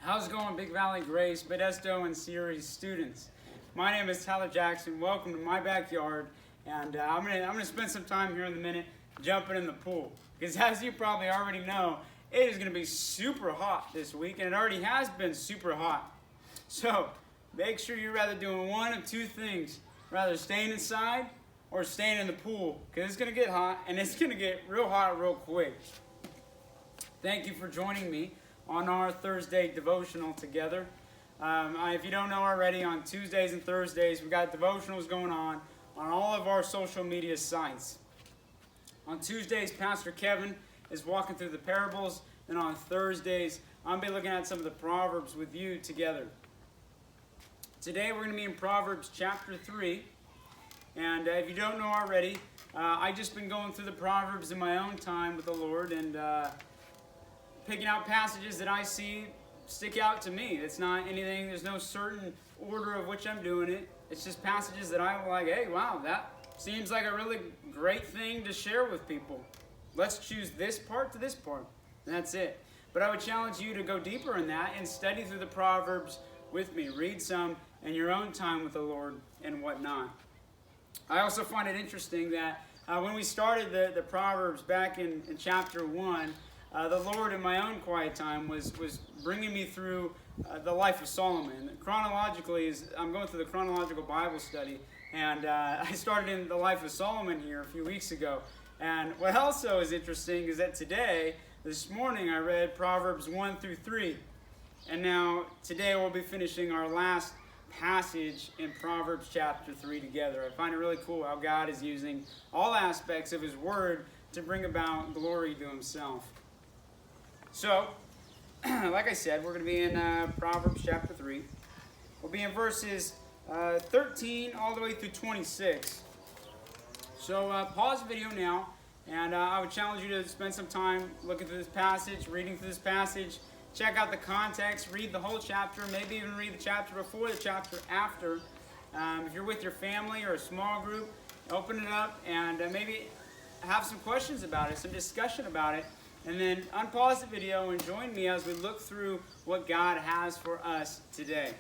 How's it going, Big Valley Grace, Modesto, and Ceres students? My name is Tyler Jackson. Welcome to my backyard, and I'm gonna spend some time here in a minute jumping in the pool. Because as you probably already know, it is gonna be super hot this week, and it already has been super hot. So make sure you're rather doing one of two things: rather staying inside or staying in the pool, because it's gonna get hot, and it's gonna get real hot real quick. Thank you for joining me on our Thursday devotional together. If you don't know already, on Tuesdays and Thursdays, we got devotionals going on all of our social media sites. On Tuesdays, Pastor Kevin is walking through the parables, and on Thursdays, I'll be looking at some of the Proverbs with you together. Today, we're going to be in Proverbs chapter 3, and if you don't know already, I've just been going through the Proverbs in my own time with the Lord, and picking out passages that I see stick out to me. It's not anything, there's no certain order of which I'm doing it. It's just passages that I'm like, hey, wow, that seems like a really great thing to share with people. Let's choose this part to this part, and that's it. But I would challenge you to go deeper in that and study through the Proverbs with me. Read some in your own time with the Lord and whatnot. I also find it interesting that when we started the Proverbs back in chapter 1, the Lord in my own quiet time was bringing me through the life of Solomon. Chronologically, I'm going through the chronological Bible study, and I started in the life of Solomon here a few weeks ago. And what also is interesting is that this morning, I read Proverbs 1 through 3. And now, today we'll be finishing our last passage in Proverbs chapter 3 together. I find it really cool how God is using all aspects of His Word to bring about glory to Himself. So, like I said, we're going to be in Proverbs chapter 3. We'll be in verses 13 all the way through 26. So pause the video now, and I would challenge you to spend some time looking through this passage, reading through this passage, check out the context, read the whole chapter, maybe even read the chapter before the chapter after. If you're with your family or a small group, open it up and maybe have some questions about it, some discussion about it. And then unpause the video and join me as we look through what God has for us today.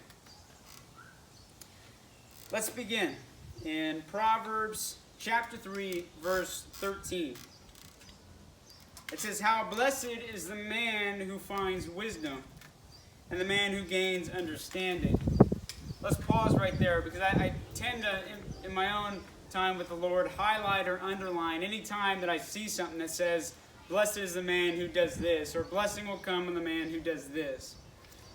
Let's begin in Proverbs chapter 3, verse 13. It says, "How blessed is the man who finds wisdom, and the man who gains understanding." Let's pause right there, because I tend to, in my own time with the Lord, highlight or underline any time that I see something that says, "Blessed is the man who does this," or "Blessing will come on the man who does this."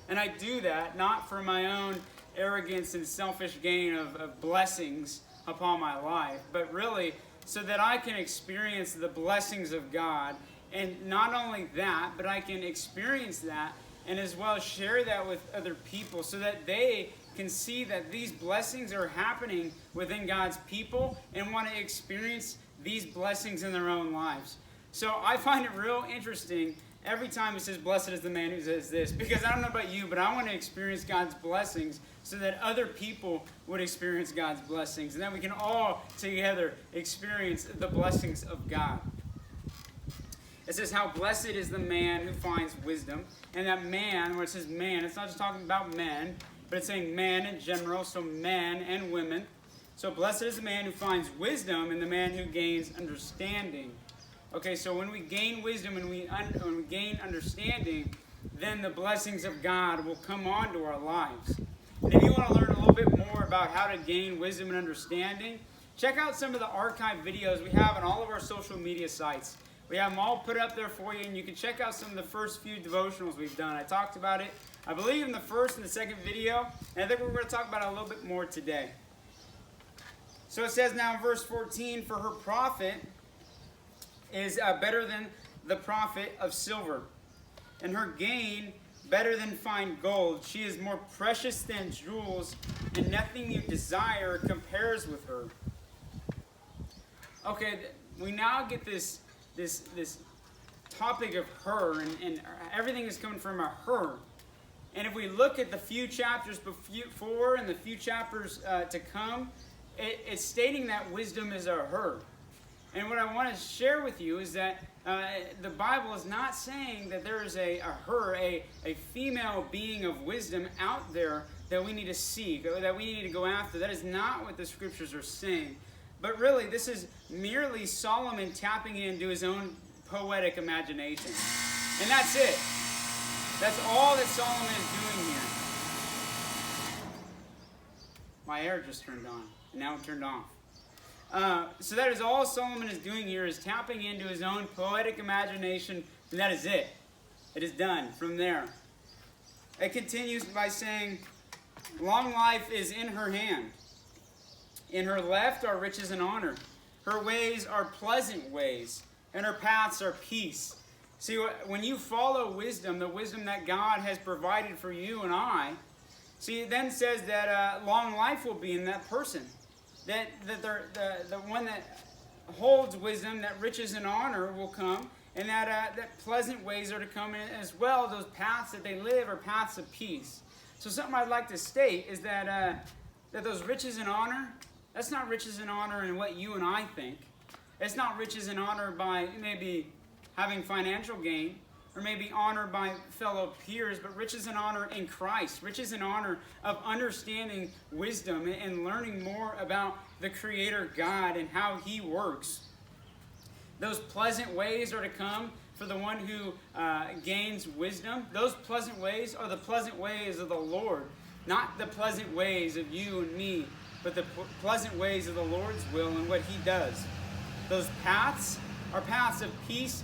And I do that not for my own arrogance and selfish gain of blessings upon my life, but really so that I can experience the blessings of God. And not only that, but I can experience that and as well share that with other people so that they can see that these blessings are happening within God's people and want to experience these blessings in their own lives. So I find it real interesting every time it says, "Blessed is the man who does this," because I don't know about you, but I want to experience God's blessings so that other people would experience God's blessings, and that we can all together experience the blessings of God. It says, "How blessed is the man who finds wisdom." And that man, where it says man, it's not just talking about men, but it's saying man in general, so men and women. So blessed is the man who finds wisdom and the man who gains understanding. Okay, so when we gain wisdom and when we gain understanding, then the blessings of God will come onto our lives. And if you want to learn a little bit more about how to gain wisdom and understanding, check out some of the archive videos we have on all of our social media sites. We have them all put up there for you, and you can check out some of the first few devotionals we've done. I talked about it, I believe, in the first and the second video, and I think we're going to talk about it a little bit more today. So it says now in verse 14, "For her profit is better than the profit of silver, and her gain better than fine gold. She is more precious than jewels, and nothing you desire compares with her." Okay, we now get this topic of her, and everything is coming from a her. And if we look at the few chapters before and the few chapters to come, it's stating that wisdom is a her. And what I want to share with you is that the Bible is not saying that there is a female being of wisdom out there that we need to seek, or that we need to go after. That is not what the scriptures are saying. But really, this is merely Solomon tapping into his own poetic imagination. And that's it. That's all that Solomon is doing here. My air just turned on, and now it turned off. So that is all Solomon is doing here, is tapping into his own poetic imagination, and that is it. It is done from there. It continues by saying, long life is in her hand. In her left are riches and honor. Her ways are pleasant ways, and her paths are peace. See, when you follow wisdom, the wisdom that God has provided for you and I, see, it then says that long life will be in that person. That the one that holds wisdom, that riches and honor will come, and that pleasant ways are to come in as well. Those paths that they live are paths of peace. So something I'd like to state is that those riches and honor, that's not riches and honor in what you and I think. It's not riches and honor by maybe having financial gain, or maybe honor by fellow peers, but riches and honor in Christ. Riches and honor of understanding wisdom and learning more about the Creator God and how He works. Those pleasant ways are to come for the one who gains wisdom. Those pleasant ways are the pleasant ways of the Lord, not the pleasant ways of you and me, but the pleasant ways of the Lord's will and what He does. Those paths are paths of peace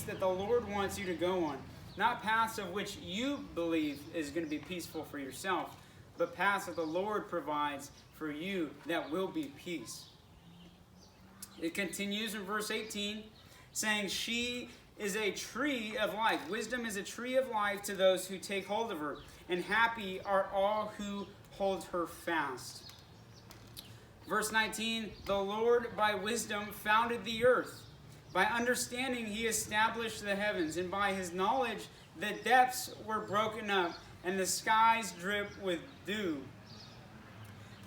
that the Lord wants you to go on. Not paths of which you believe is going to be peaceful for yourself, but paths that the Lord provides for you that will be peace. It continues in verse 18, saying, she is a tree of life. Wisdom is a tree of life to those who take hold of her, and happy are all who hold her fast. Verse 19, the Lord by wisdom founded the earth. By understanding He established the heavens, and by His knowledge the depths were broken up, and the skies drip with dew.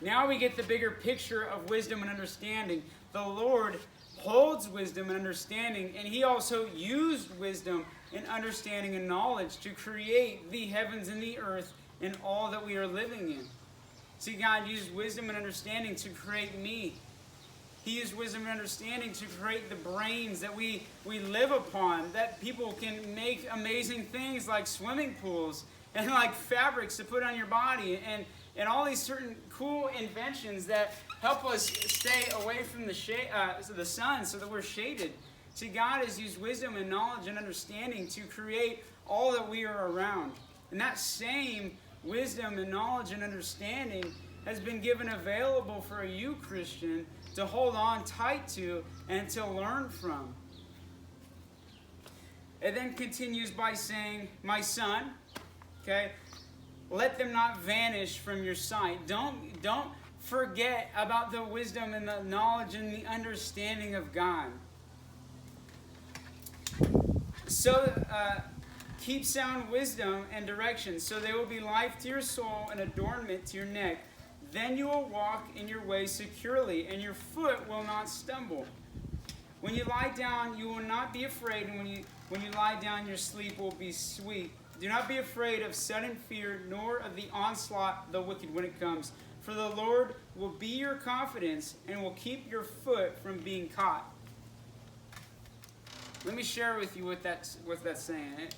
Now we get the bigger picture of wisdom and understanding. The Lord holds wisdom and understanding, and He also used wisdom and understanding and knowledge to create the heavens and the earth and all that we are living in. See, God used wisdom and understanding to create me. He used wisdom and understanding to create the brains that we live upon, that people can make amazing things like swimming pools and like fabrics to put on your body and all these certain cool inventions that help us stay away from the sun so that we're shaded. See, God has used wisdom and knowledge and understanding to create all that we are around. And that same wisdom and knowledge and understanding has been given available for you, Christian, to hold on tight to and to learn from. It then continues by saying, my son, okay, let them not vanish from your sight. Don't forget about the wisdom and the knowledge and the understanding of God. So keep sound wisdom and direction, so they will be life to your soul and adornment to your neck. Then you will walk in your way securely, and your foot will not stumble. When you lie down, you will not be afraid, and when you lie down, your sleep will be sweet. Do not be afraid of sudden fear, nor of the onslaught of the wicked when it comes. For the Lord will be your confidence, and will keep your foot from being caught. Let me share with you what that's saying.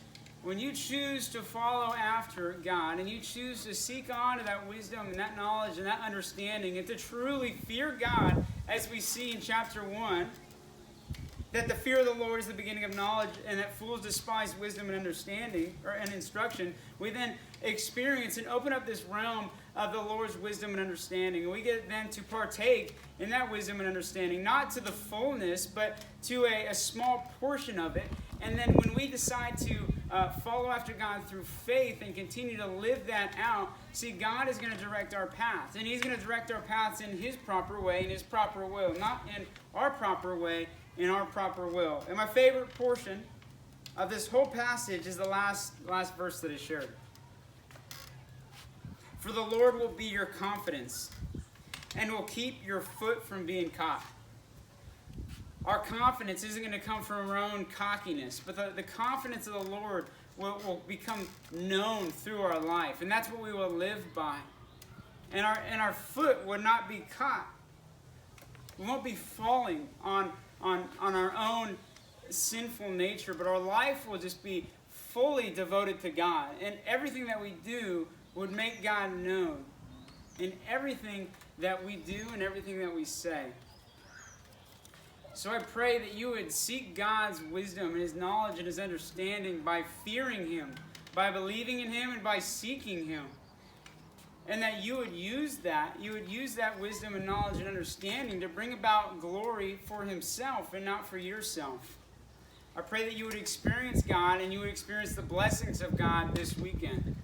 When you choose to follow after God, and you choose to seek on to that wisdom and that knowledge and that understanding, and to truly fear God, as we see in chapter 1, that the fear of the Lord is the beginning of knowledge, and that fools despise wisdom and understanding, and instruction, we then experience and open up this realm of the Lord's wisdom and understanding. And we get then to partake in that wisdom and understanding, not to the fullness, but to a small portion of it. And then when we decide to follow after God through faith and continue to live that out, see, God is going to direct our paths. And He's going to direct our paths in His proper way, in His proper will, not in our proper way, in our proper will. And my favorite portion of this whole passage is the last verse that is shared. For the Lord will be your confidence, and will keep your foot from being caught. Our confidence isn't going to come from our own cockiness, but the confidence of the Lord will become known through our life, and that's what we will live by. And our foot would not be caught. We won't be falling on our own sinful nature, but our life will just be fully devoted to God. And everything that we do would make God known in everything that we do and everything that we say. So I pray that you would seek God's wisdom and His knowledge and His understanding by fearing Him, by believing in Him, and by seeking Him. And that you would use that wisdom and knowledge and understanding to bring about glory for Himself and not for yourself. I pray that you would experience God and you would experience the blessings of God this weekend.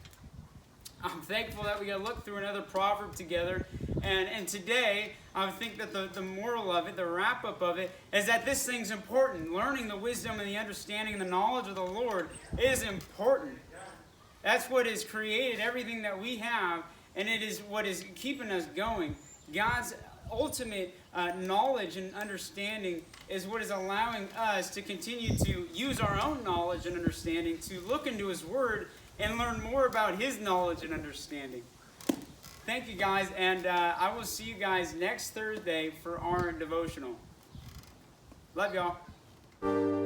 I'm thankful that we got to look through another proverb together. And today, I think that the moral of it, the wrap-up of it, is that this thing's important. Learning the wisdom and the understanding and the knowledge of the Lord is important. That's what has created everything that we have, and it is what is keeping us going. God's ultimate knowledge and understanding is what is allowing us to continue to use our own knowledge and understanding to look into His Word and learn more about His knowledge and understanding. Thank you, guys, and I will see you guys next Thursday for our devotional. Love y'all.